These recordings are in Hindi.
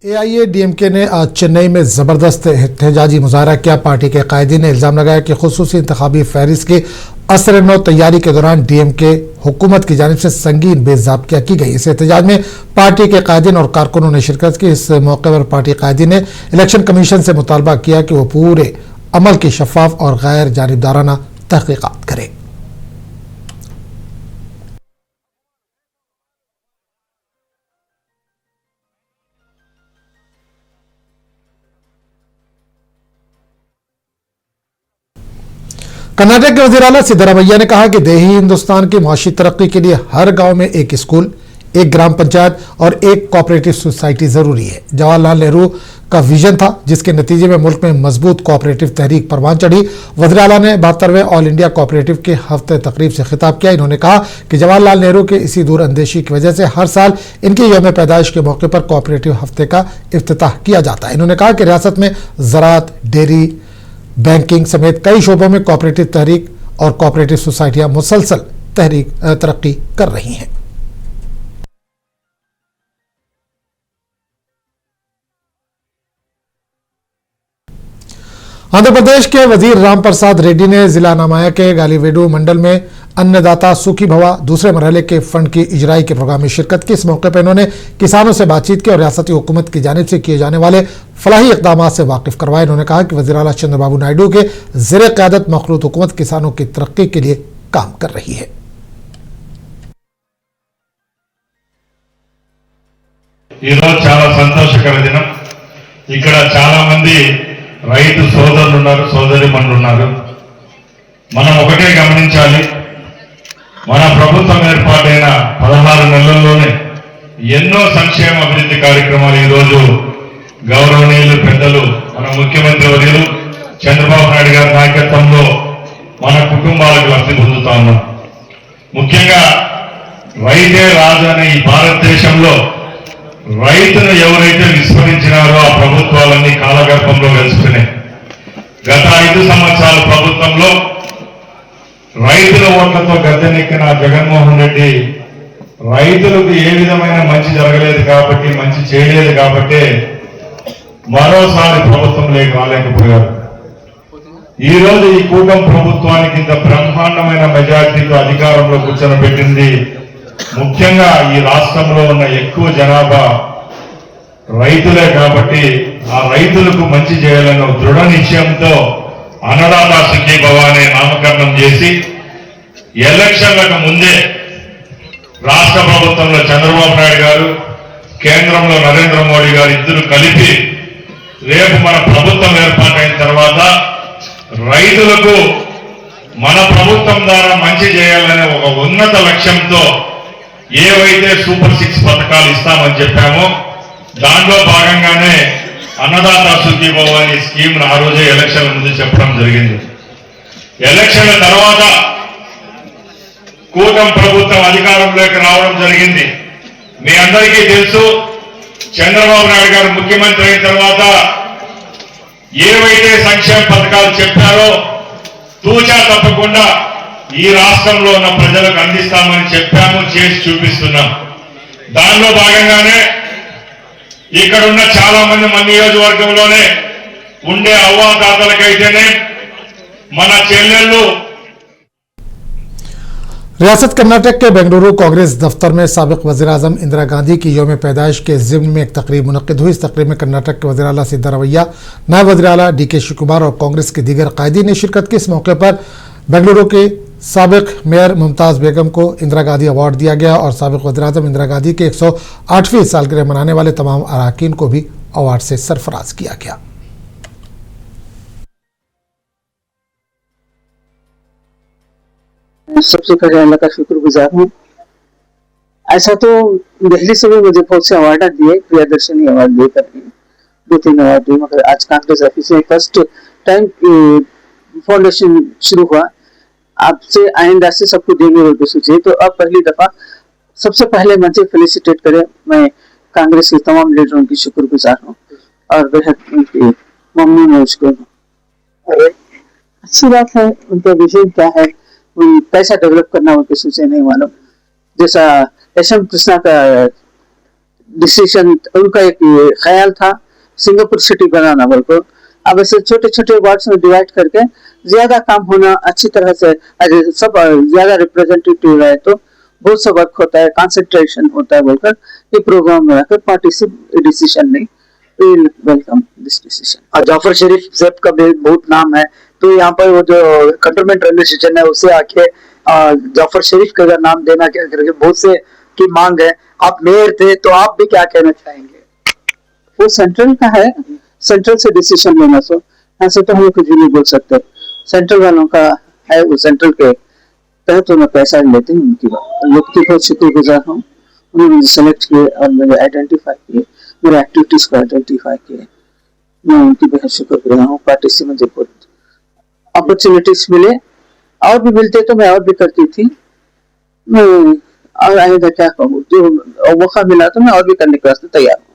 एआईएडीएमके ने आज चेन्नई में जबरदस्त एहतजाजी मुजाहरा किया। पार्टी के कायदीन ने इल्जाम लगाया कि खुसूसी इंतखाबी फहरिस्त की असर नौ तैयारी के दौरान डीएमके हुकूमत की जानिब से संगीन बेज़ाब्तियाँ की गई। इस एहतजाज में पार्टी के कायदीन और कारकुनों ने शिरकत की। इस मौके पर पार्टी कायदीन ने इलेक्शन कमीशन से मुतालबा किया कि वो पूरे अमल की शफाफ और गैर जानिबदाराना तहकीकात करे। कर्नाटक के वज़ीर आला सिद्धरामैया ने कहा कि देही हिंदुस्तान की मुआशी तरक्की के लिए हर गांव में एक स्कूल, एक ग्राम पंचायत और एक कोऑपरेटिव सोसाइटी जरूरी है। जवाहरलाल नेहरू का विजन था जिसके नतीजे में मुल्क में मजबूत कोऑपरेटिव तहरीक परवान चढ़ी। वज़ीर आला ने 72वें ऑल इंडिया कोऑपरेटिव के हफ्ते तकरीब से खिताब किया। इन्होंने कहा कि जवाहरलाल नेहरू के इसी दूरअंदेशी की वजह से हर साल इनके यौम पैदाइश के मौके पर कोऑपरेटिव हफ्ते का इफ्तिताह किया जाता है। इन्होंने कहा कि रियासत में ज़राअत, डेयरी, बैंकिंग समेत कई शोबों में कोऑपरेटिव तहरीक और कोऑपरेटिव सोसाइटियां मुसलसल तरक्की कर रही हैं। आंध्र प्रदेश के वजीर राम प्रसाद रेड्डी ने जिला नामाया के गालीवेडू मंडल में अन्नदाता सुखी भवा दूसरे मरहले के फंड की इजराई के प्रोग्राम में शिरकत की। इस मौके पर इन्होंने किसानों से बातचीत की और रियासती हुकूमत की जानिब से किए जाने वाले फलाही इकदाम से वाकिफ करवाए। इन्होंने कहा कि वज़ीर आला चंद्रबाबू नायडू के ज़ेर क़यादत मखलूत हुकूमत किसानों की तरक्की के लिए काम कर रही है। రైతు సోదరులు ఉన్నారు, సోదరిమణులు ఉన్నారు. మనం ఒకటే గమనించాలి, మన ప్రభుత్వం ఏర్పాటైన 16 నెలల్లోనే ఎన్నో సంక్షేమ అభివృద్ధి కార్యక్రమాలు ఈ రోజు గౌరవనీయులు పెద్దలు మన ముఖ్యమంత్రి వర్యులు చంద్రబాబు నాయుడు గారి నాయకత్వంలో మన కుటుంబాలకు లబ్ధి పొందుతా ఉన్నాం. ముఖ్యంగా రైతే రాజు అనే ఈ భారతదేశంలో రైతును ఎవరైతే విస్మరించినారో ఆ ప్రభుత్వాలన్నీ కాలగర్భంలో కలిసిపోయినాయి. గత 5 సంవత్సరాల ప్రభుత్వంలో రైతుల ఓట్లతో గద్దెనెక్కిన జగన్మోహన్ రెడ్డి రైతులకు ఏ విధమైన మంచి జరగలేదు కాబట్టి, మంచి చేయలేదు కాబట్టి మరోసారి ప్రభుత్వంలోకి రాలేకపోయారు. ఈ రోజు ఈ కూటమి ప్రభుత్వానికి ఇంత బ్రహ్మాండమైన మెజార్టీతో అధికారంలో కూర్చొని ముఖ్యంగా ఈ రాష్ట్రంలో ఉన్న ఎక్కువ జనాభా రైతులే కాబట్టి ఆ రైతులకు మంచి చేయాలన్న దృఢ నిశ్చయంతో అన్నదాత సుఖీభవ అనే నామకరణం చేసి ఎలక్షన్లకు ముందే రాష్ట్ర ప్రభుత్వంలో చంద్రబాబు నాయుడు గారు, కేంద్రంలో నరేంద్ర మోడీ గారు ఇద్దరు కలిపి రేపు మన ప్రభుత్వం ఏర్పాటైన తర్వాత రైతులకు మన ప్రభుత్వం ద్వారా మంచి చేయాలనే ఒక ఉన్నత లక్ష్యంతో ఏవైతే సూపర్ 6 పథకాలు ఇస్తామని చెప్పామో దాంట్లో భాగంగానే అన్నదాత సుఖీభవ అనే స్కీమ్ ఆ రోజే ఎలక్షన్ల ముందు చెప్పడం జరిగింది. ఎలక్షన్ల తర్వాత కూటమి ప్రభుత్వం అధికారంలోకి రావడం జరిగింది. మీ అందరికీ తెలుసు, చంద్రబాబు నాయుడు గారు ముఖ్యమంత్రి అయిన తర్వాత ఏవైతే సంక్షేమ పథకాలు చెప్పారో తూచా తప్పకుండా ఈ రాష్ట్రంలో ఉన్న ప్రజలకు అందిస్తామని చెప్పాము, చేసి చూపిస్తున్నాం. దానిలో భాగంగానే ఇక్కడ ఉన్న చాలా మంది మన నియోజకవర్గంలోనే ఉండే అవ్వాతాతలకైతేనే మన చెల్లెళ్ళు। रियासत कर्नाटक के बेंगलुरु कांग्रेस दफ्तर में साबिक वज़ीर-ए-आज़म इंदिरा गांधी की यौम पैदाइश के ज़िम्न में एक तकरीब मुनक्किद हुई। इस तकरीब में कर्नाटक के वज़ीर आला सिद्धरामैया, नायब वज़ीर आला DK शिवकुमार और कांग्रेस के दीगर कायदीन ने शिरकत की। इस मौके पर बेंगलुरु के साबिक मेयर मुमताज़ बेगम को इंदिरा गांधी अवार्ड दिया गया और साबिक वज़ीर-ए-आज़म इंदिरा गांधी के 108वीं सालगिरह मनाने वाले तमाम अरकान को भी अवार्ड से सरफराज किया गया। सबसे पहले अल्लाह का शुक्रगुजार हूँ। ऐसा तो दिल्ली से भी मुझे बहुत से अवार्ड दिए, प्रियदर्शनी अवार्ड दिए, करके 2-3 अवार्ड दिए, मगर आज कांग्रेस ऑफिस में फर्स्ट टाइम फाउंडेशन शुरू हुआ। आपसे आइंदा से सबको देंगे बोल के सोचे, तो अब पहली दफा सबसे पहले मुझे फेलिसिटेट करे। मैं कांग्रेस के तमाम लीडरों की शुक्रगुजार हूँ और बेहद उनकी मम्मी में उसको अच्छी बात है। उनका विजन क्या है, पैसा डेवलप करना उनके सोचे नहीं मालूम। जैसा एसएम कृष्णा का डिसीजन, उनका एक ख्याल था सिंगापुर सिटी बनाना बोल को। अब ऐसे छोटे छोटे वार्ड्स में डिवाइड करके ज्यादा काम होना अच्छी तरह से, सब ज्यादा रिप्रेजेंटेटिव है तो बहुत सा वर्क होता है, कंसंट्रेशन होता है बोलकर ये प्रोग्राम बनाकर पार्टी से डिसीजन नहीं, वेलकम दिस डिसीजन। जाफर शरीफ सेब का भी बहुत नाम है, तो यहाँ पर वो जो कंटोनमेंट रेलवे स्टेशन है उसे आके जाफर शरीफ का नाम देना क्या करके बहुत से की मांग है। आप मेयर थे तो आप भी क्या कहना चाहेंगे? वो सेंट्रल का है, सेंट्रल से डिसीजन लेना, सो ऐसे तो हम कुछ भी नहीं बोल सकते। सेंट्रल वालों का है, वो सेंट्रल के तहत तो मैं पैसा लेती हूँ उनकी बात। लोग की बहुत शुक्रगुजार हूँ, उन्होंने मुझे सेलेक्ट किए और मुझे आइडेंटिफाई किए, मेरे एक्टिविटीज को आइडेंटिफाई किए, मैं उनकी बेहद शुक्रगुजार हूँ। पार्टी से मुझे बहुत अपॉर्चुनिटीज मिले, और भी मिलते तो मैं और भी करती थी। मैं और आएगा क्या कहूँ, जो मौका मिला तो मैं और भी करने के वास्ते तैयार हूँ।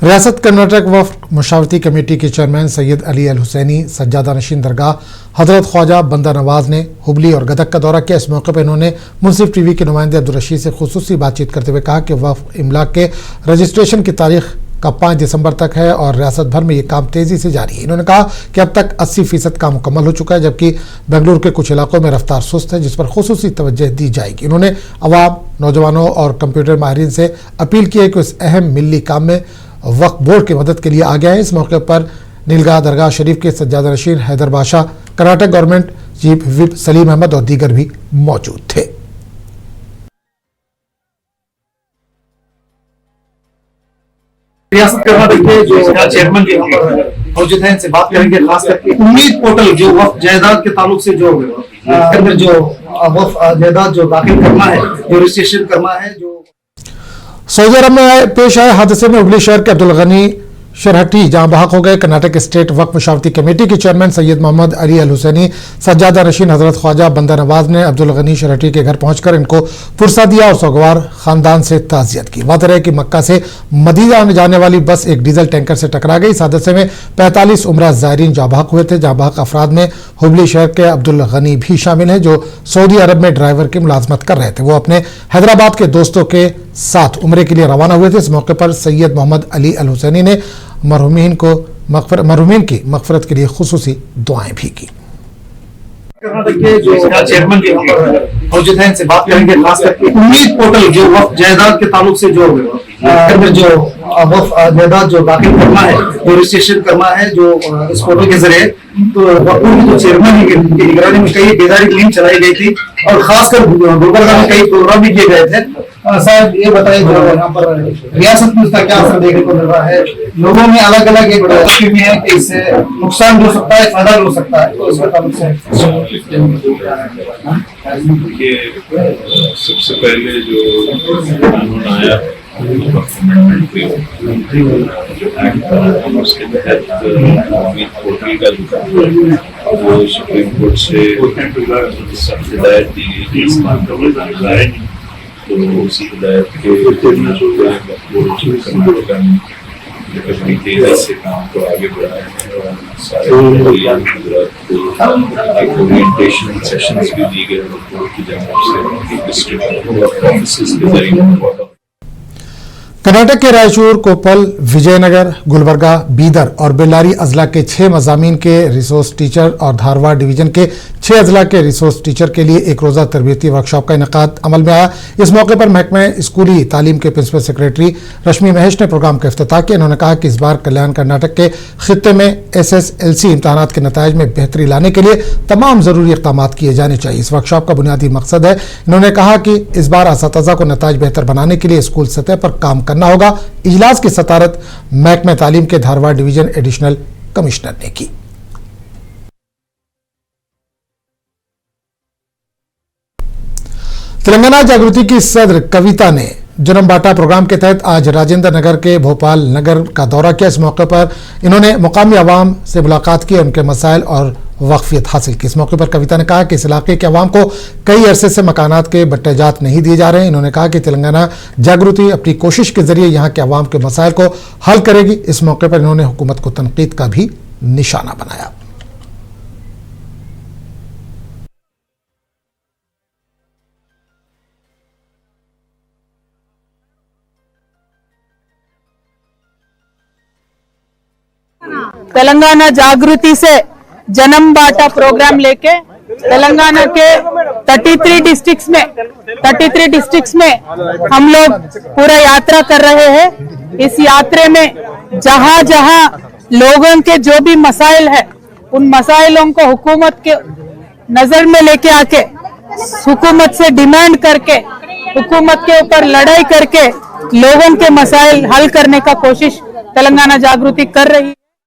रियासत कर्नाटक वफ़ मशावरती कमेटी के चेयरमैन सैयद अली अल हुसैनी सज्जादा नशीन दरगाह हजरत ख्वाजा बंदा नवाज ने हुबली और गदक का दौरा किया। इस मौके पर इन्होंने मुंसिफ टीवी के नुमाइंदे अब्दुल रशीद से खुसूसी बातचीत करते हुए कहा कि वफ़ इमलाक के रजिस्ट्रेशन की तारीख का 5 दिसंबर तक है और रियासत भर में ये काम तेजी से जारी है। इन्होंने कहा कि अब तक 80% काम मुकम्मल हो चुका है, जबकि बेंगलुरु के कुछ इलाकों में रफ्तार सुस्त है, जिस पर खुसूसी तवज्जो दी जाएगी। उन्होंने अवाम, नौजवानों और कंप्यूटर माहिरीन से अपील की है कि उस अहम मिली काम में वक्फ बोर्ड की मदद के लिए आ गया है। इस मौके पर नीलगाह दरगाह शरीफ के सज्जादा नशीन Haider Badshah, Karnataka government chief whip Salim Ahmed और दीगर भी मौजूद थे। रियासत कर्नाटक के जो चेयरमैन के मौजूद हैं, इनसे बात करेंगे खास करके उम्मीद पोर्टल जो वक्फ जायदाद के ताल्लुक से जो अंदर जो वक्फ जायदाद जो दाखिल करना है, जो रजिस्ट्रेशन करना है। जो सऊदी अरब में पेश आए हादसे में हुबली शहर के अब्दुल गनी शरहटी जहां बहक हो गए। कर्नाटक स्टेट वक्फ मशावरती कमेटी के चेयरमैन सैयद मोहम्मद अली अल हुसैनी सज्जादा नशीन हजरत ख्वाजा बंदा नवाज ने अब्दुल गनी शरहटी के घर पहुंचकर इनको पुरसा दिया और सोगवार खानदान से ताजियत की। वाक़ है कि मक्का से मदीना आने जाने वाली बस एक डीजल टैंकर से टकरा गई। इस हादसे में 45 उम्रा ज़ायरीन जहां बहक हुए थे। जहां बहक अफराद में हुबली शहर के अब्दुल गनी भी शामिल हैं, जो सऊदी अरब में ड्राइवर की मुलाजमत कर रहे थे। वो अपने हैदराबाद के दोस्तों के साथ उम्रे के लिए रवाना हुए थे। इस मौके पर सैयद मोहम्मद अली अल हुसैनी ने मरहूमीन की मगफरत के लिए खुसूसी दुआएं भी की। कर्नाटक के जो चेयरमैन के मौजूद हैं, इनसे बात करेंगे खास करके उम्मीद पोर्टल जो वक्फ जायदाद के ताल्लुक से जो अंदर जो वक्फ जायदाद जो दाखिल करना है, जो रजिस्ट्रेशन करना है, जो इस पोर्टल के जरिए, तो वक्फ के जो चेयरमैन की निगरानी में कई बेदारी मुहिम चलाई गई थी और खासकर गुलबर्गा में कई प्रोग्राम भी किए गए थे। साहब ये बताइए, जो यहाँ पर रियासत में उसका क्या असर देखने को मिल रहा है? लोगों में अलग अलग एक तस्वीर है कि इससे नुकसान भी हो सकता है, फायदा भी हो सकता है, तो इसका ताल्लुक से सबसे पहले जो कानून आया उसके तहत पोर्टल का जो सुप्रीम कोर्ट से सख्त हिदायत दी गई थी इस्तेमाल करने, तो उसी हिदायत के कर्नाटका में अपनी तेजी से काम को आगे बढ़ाया है और सारे ओरिएंटेशन सेशंस भी दिए गए बोर्ड की जानब से डिस्ट्रिक्ट ऑफिस के जरिए। कर्नाटक के रायचूर, कोप्पल, विजयनगर, गुलबर्गा, बीदर और बेल्लारी अजला के 6 मज़ामीन के रिसोर्स टीचर और धारवाड़ डिवीजन के 6 अजला के रिसोर्स टीचर के लिए एक रोज़ा तरबियती वर्कशॉप का इनेकाद अमल में आया। इस मौके पर महकमा स्कूली तालीम के प्रिंसिपल सेक्रेटरी रश्मि महेश ने प्रोग्राम का इफ्तिताह किया। इन्होंने कहा कि इस बार कल्याण कर्नाटक के खित्ते में SSLC इम्तहानात के नताइज में बेहतरी लाने के लिए तमाम ज़रूरी इक़दाम किए जाने चाहिए। इस वर्कशॉप का बुनियादी मकसद है, इन्होंने कहा कि इस बार असातिज़ा को नताइज बेहतर बनाने के लिए स्कूल सतह पर काम करना होगा। इजलास की सदारत महकमा तालीम के धारवाड़ डिवीजन एडिशनल कमिश्नर ने की। तेलंगाना जागृति की सदर कविता ने जन्म बांटा प्रोग्राम के तहत आज राजेंद्र नगर के भोपाल नगर का दौरा किया। इस मौके पर इन्होंने मुकामी अवाम से मुलाकात की, उनके मसाइल और वाकफियत हासिल की। इस मौके पर कविता ने कहा कि इस इलाके के अवाम को कई अरसे से मकानात के बट्टेजात नहीं दिए जा रहे हैं। इन्होंने कहा कि तेलंगाना जागृति अपनी कोशिश के जरिए यहाँ के अवाम के मसाइल को हल करेगी। इस मौके पर इन्होंने हुकूमत को तनकीद का भी निशाना बनाया। तेलंगाना जागृति से जन्म बाटा प्रोग्राम लेके तेलंगाना के 33 डिस्ट्रिक्ट्स में हम लोग पूरा यात्रा कर रहे हैं। इस यात्रा में जहां जहां लोगों के जो भी मसाइल है उन मसाइलों को हुकूमत के नजर में लेके आके हुकूमत से डिमांड करके हुकूमत के ऊपर लड़ाई करके लोगों के मसाइल हल करने का कोशिश तेलंगाना जागृति कर रही है।